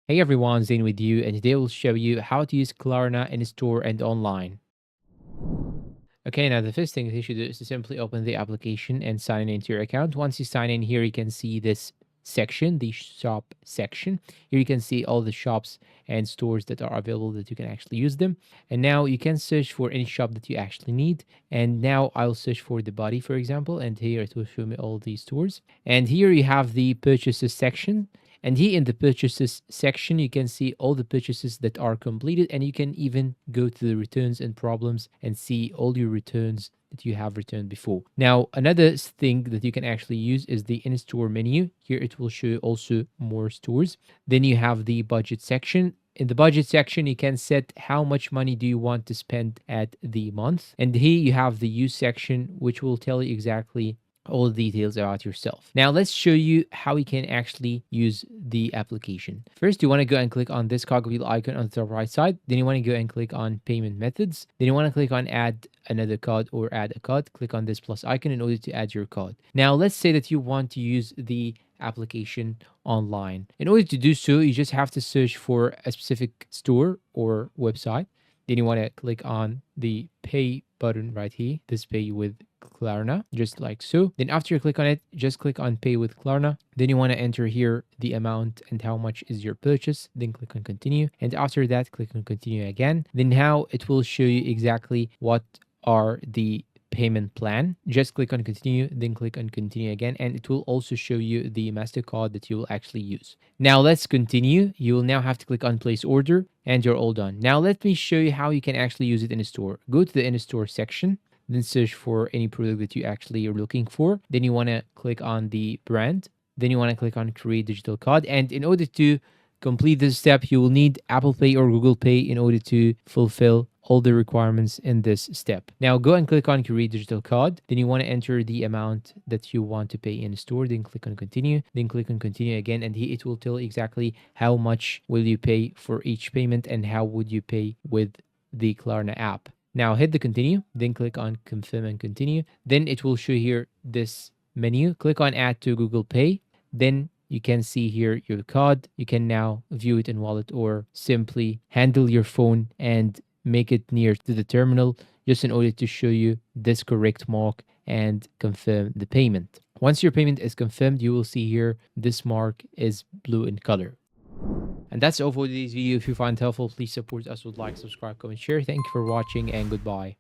Hey everyone, Zane with you, and today we'll show you how to use Klarna in store and online. Okay, now the first thing that you should do is to simply open the application and sign into your account. Once you sign in here, you can see this section, the shop section. Here you can see all the shops and stores that are available that you can actually use them. And now you can search for any shop that you actually need. And now I'll search for the body, for example, and here it will show me all these stores. And here you have the purchases section. And here in the purchases section, you can see all the purchases that are completed, and you can even go to the returns and problems and see all your returns that you have returned before. Now, another thing that you can actually use is the in-store menu. Here it will show you also more stores. Then you have the budget section. In the budget section, you can set how much money do you want to spend at the month. And here you have the use section, which will tell you exactly all the details about yourself. Now let's show you how you can actually use the application. First, you want to go and click on this cogwheel icon on the right side. Then you want to go and click on payment methods. Then you want to click on add another card or add a card. Click on this plus icon in order to add your card. Now let's say that you want to use the application online. In order to do so, you just have to search for a specific store or website. Then you want to click on the pay button right here, this pay with Klarna, just like so. Then after you click on it, just click on pay with Klarna. Then you want to enter here the amount and how much is your purchase. Then click on continue. And after that, click on continue again. Then now it will show you exactly what are the payment plan. Just click on continue, then click on continue again, and it will also show you the MasterCard that you will actually use. Now let's continue. You will now have to click on place order, and you're all done. Now let me show you how you can actually use it in a store. Go to the in-store section, then search for any product that you actually are looking for. Then you want to click on the brand. Then you want to click on create digital card. And in order to complete this step, you will need Apple Pay or Google Pay in order to fulfill all the requirements in this step. Now go and click on create digital card. Then you want to enter the amount that you want to pay in the store. Then click on continue. Then click on continue again, and here it will tell exactly how much will you pay for each payment and how would you pay with the Klarna app. Now hit the continue, then click on confirm and continue. Then it will show here this menu. Click on add to Google Pay. Then you can see here your card. You can now view it in wallet or simply handle your phone and make it near to the terminal just in order to show you this correct mark and confirm the payment. Once your payment is confirmed, you will see here this mark is blue in color. And that's all for today's video. If you find it helpful, please support us with like, subscribe, comment, share. Thank you for watching and goodbye.